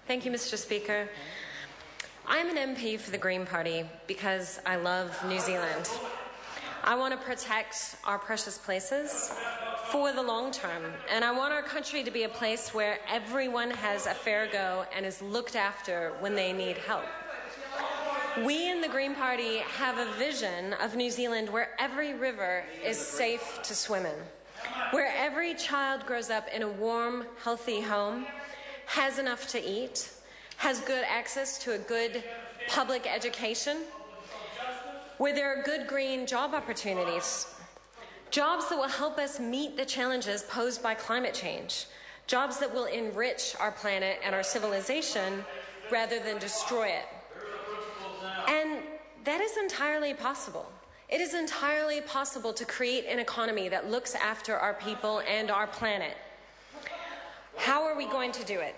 Thank you, Mr. Speaker. I'm an MP for the Green Party because I love New Zealand. I want to protect our precious places for the long term, and I want our country to be a place where everyone has a fair go and is looked after when they need help. We in the Green Party have a vision of New Zealand where every river is safe to swim in, where every child grows up in a warm, healthy home, has enough to eat, has good access to a good public education, where there are good green job opportunities, jobs that will help us meet the challenges posed by climate change, jobs that will enrich our planet and our civilization rather than destroy it. And that is entirely possible. It is entirely possible to create an economy that looks after our people and our planet. How are we going to do it?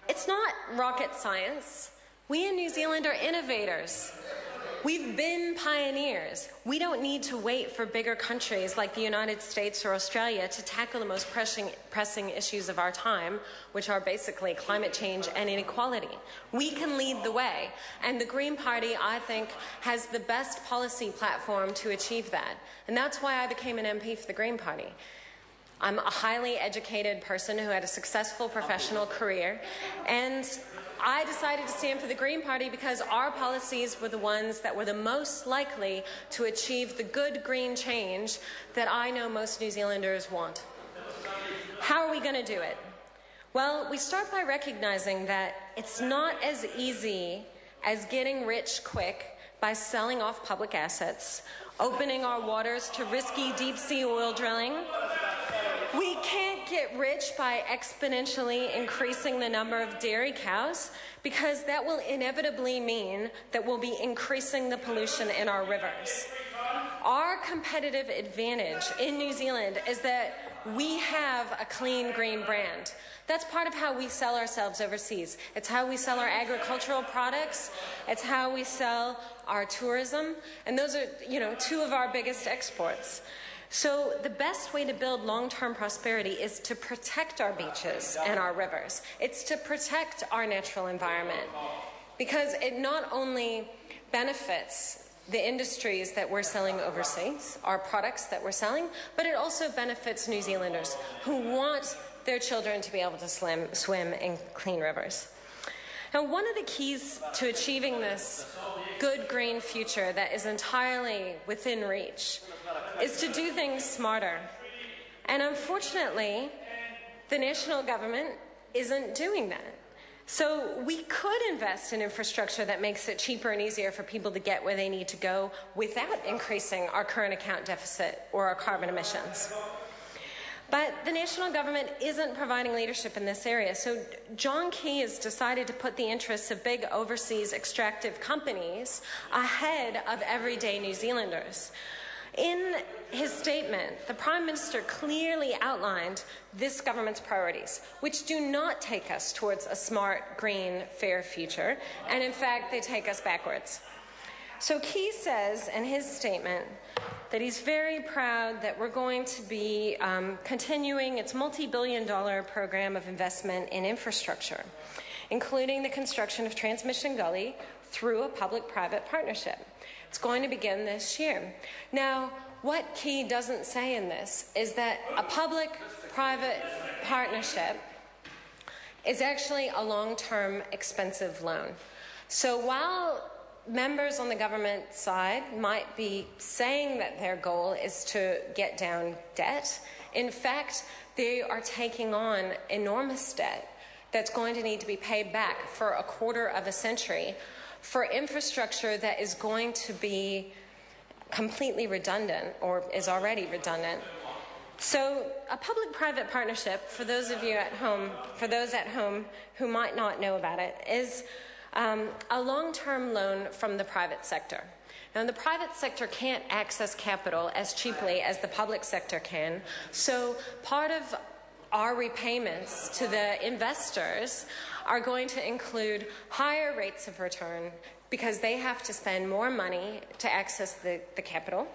It's not rocket science. We in New Zealand are innovators. We've been pioneers. We don't need to wait for bigger countries like the United States or Australia to tackle the most pressing issues of our time, which are basically climate change and inequality. We can lead the way, and the Green Party, I think, has the best policy platform to achieve that. And that's why I became an MP for the Green Party. I'm a highly educated person who had a successful professional career, and I decided to stand for the Green Party because our policies were the ones that were the most likely to achieve the good green change that I know most New Zealanders want. How are we going to do it? Well, we start by recognizing that it's not as easy as getting rich quick by selling off public assets, opening our waters to risky deep-sea oil drilling. We can't get rich by exponentially increasing the number of dairy cows because that will inevitably mean that we'll be increasing the pollution in our rivers. Our competitive advantage in New Zealand is that we have a clean green brand. That's part of how we sell ourselves overseas. It's how we sell our agricultural products. It's how we sell our tourism. And those are, two of our biggest exports. So the best way to build long-term prosperity is to protect our beaches and our rivers. It's to protect our natural environment because it not only benefits the industries that we're selling overseas, our products that we're selling, but it also benefits New Zealanders who want their children to be able to swim in clean rivers. Now, one of the keys to achieving this good green future that is entirely within reach is to do things smarter. And unfortunately, the national government isn't doing that. So we could invest in infrastructure that makes it cheaper and easier for people to get where they need to go without increasing our current account deficit or our carbon emissions. But the national government isn't providing leadership in this area. So John Key has decided to put the interests of big overseas extractive companies ahead of everyday New Zealanders. In his statement, the Prime Minister clearly outlined this government's priorities, which do not take us towards a smart, green, fair future, and in fact, they take us backwards. So Key says in his statement that he's very proud that we're going to be continuing its multi-billion-dollar program of investment in infrastructure, including the construction of Transmission Gully through a public-private partnership. It's going to begin this year. Now, what Key doesn't say in this is that a public-private partnership is actually a long-term expensive loan. So while members on the government side might be saying that their goal is to get down debt, in fact, they are taking on enormous debt that's going to need to be paid back for a quarter of a century for infrastructure that is going to be completely redundant or is already redundant. So a public-private partnership, for those of you at home, for those at home who might not know about it, is a long-term loan from the private sector. Now, the private sector can't access capital as cheaply as the public sector can, so part of our repayments to the investors are going to include higher rates of return because they have to spend more money to access the capital.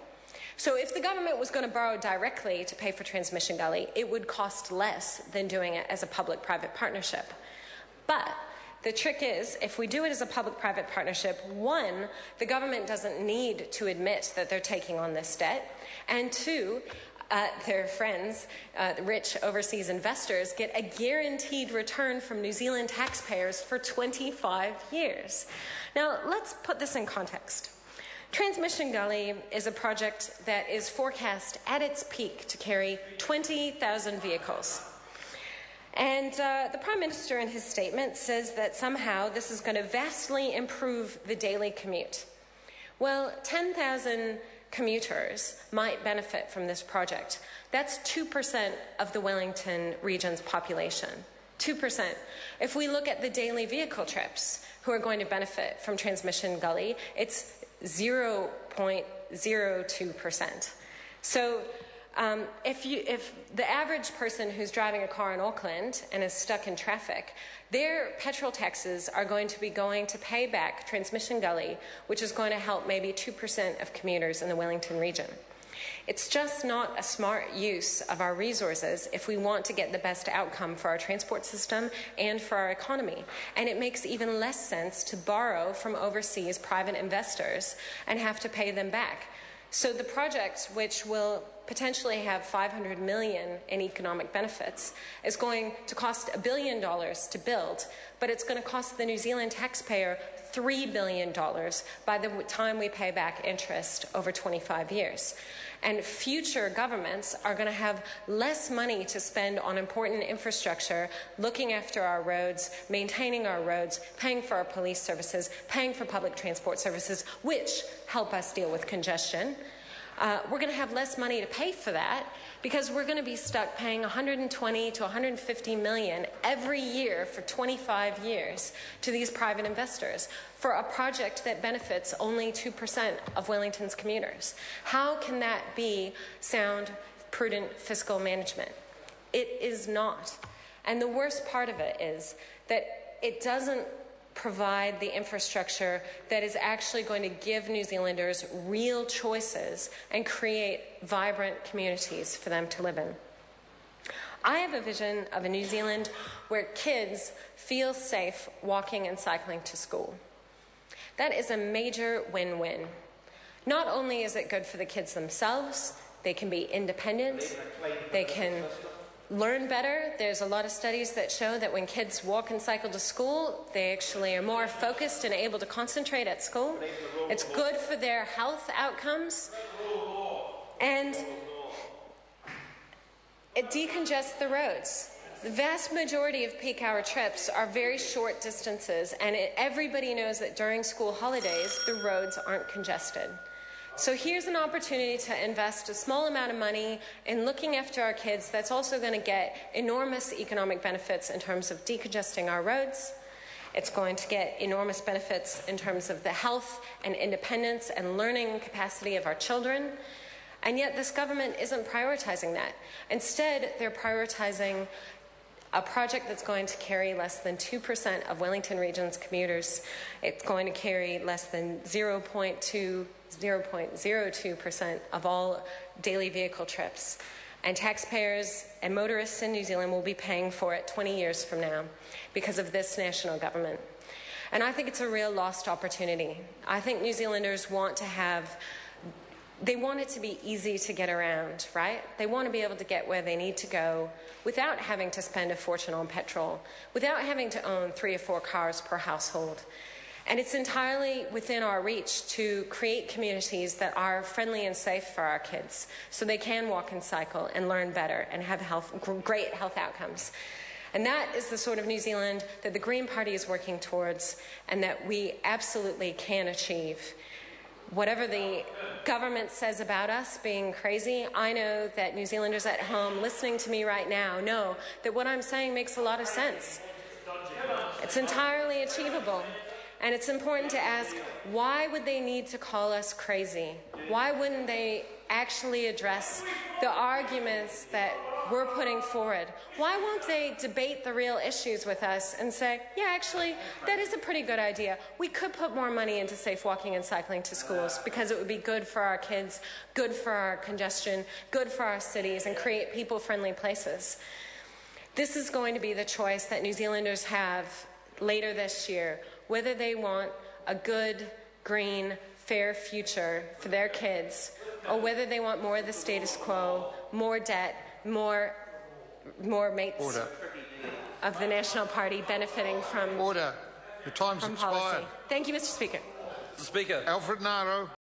So if the government was going to borrow directly to pay for Transmission Gully, it would cost less than doing it as a public-private partnership. But the trick is, if we do it as a public-private partnership, one, the government doesn't need to admit that they're taking on this debt, and two, their friends, rich overseas investors, get a guaranteed return from New Zealand taxpayers for 25 years. Now, let's put this in context. Transmission Gully is a project that is forecast at its peak to carry 20,000 vehicles. And the Prime Minister in his statement says that somehow this is going to vastly improve the daily commute. Well, 10,000 commuters might benefit from this project. That's 2% of the Wellington region's population. 2%. If we look at the daily vehicle trips who are going to benefit from Transmission Gully, it's 0.02%. So if the average person who's driving a car in Auckland and is stuck in traffic, their petrol taxes are going to be going to pay back Transmission Gully, which is going to help maybe 2% of commuters in the Wellington region. It's just not a smart use of our resources if we want to get the best outcome for our transport system and for our economy. And it makes even less sense to borrow from overseas private investors and have to pay them back. So the project, which will potentially have $500 million in economic benefits, is going to cost $1 billion to build, but it's going to cost the New Zealand taxpayer $3 billion by the time we pay back interest over 25 years. And future governments are going to have less money to spend on important infrastructure, looking after our roads, maintaining our roads, paying for our police services, paying for public transport services, which help us deal with congestion. We're going to have less money to pay for that because we're going to be stuck paying 120 to 150 million every year for 25 years to these private investors for a project that benefits only 2% of Wellington's commuters. How can that be sound, prudent fiscal management? It is not. And the worst part of it is that it doesn't provide the infrastructure that is actually going to give New Zealanders real choices and create vibrant communities for them to live in. I have a vision of a New Zealand where kids feel safe walking and cycling to school. That is a major win-win. Not only is it good for the kids themselves, they can be independent, they can learn better. There's a lot of studies that show that when kids walk and cycle to school, they actually are more focused and able to concentrate at school. It's good for their health outcomes. And it decongests the roads. The vast majority of peak hour trips are very short distances, and everybody knows that during school holidays, the roads aren't congested. So here's an opportunity to invest a small amount of money in looking after our kids that's also going to get enormous economic benefits in terms of decongesting our roads. It's going to get enormous benefits in terms of the health and independence and learning capacity of our children. And yet this government isn't prioritizing that. Instead, they're prioritizing a project that's going to carry less than 2% of Wellington Region's commuters. It's going to carry less than 0.02% of all daily vehicle trips. And taxpayers and motorists in New Zealand will be paying for it 20 years from now because of this national government. And I think it's a real lost opportunity. I think New Zealanders want to have they want it to be easy to get around, right? They want to be able to get where they need to go without having to spend a fortune on petrol, without having to own 3 or 4 cars per household. And it's entirely within our reach to create communities that are friendly and safe for our kids so they can walk and cycle and learn better and have great health outcomes. And that is the sort of New Zealand that the Green Party is working towards and that we absolutely can achieve. Whatever the government says about us being crazy, I know that New Zealanders at home listening to me right now know that what I'm saying makes a lot of sense. It's entirely achievable. And it's important to ask, why would they need to call us crazy? Why wouldn't they actually address the arguments that we're putting forward? Why won't they debate the real issues with us and say, yeah, actually, that is a pretty good idea. We could put more money into safe walking and cycling to schools because it would be good for our kids, good for our congestion, good for our cities, and create people-friendly places. This is going to be the choice that New Zealanders have later this year, whether they want a good, green, fair future for their kids, or whether they want more of the status quo, more debt, more mates Order. of the National Party benefiting from Order. The time's from expired. policy. Thank you, Mr. Speaker. Mr. Speaker. Alfred Naro.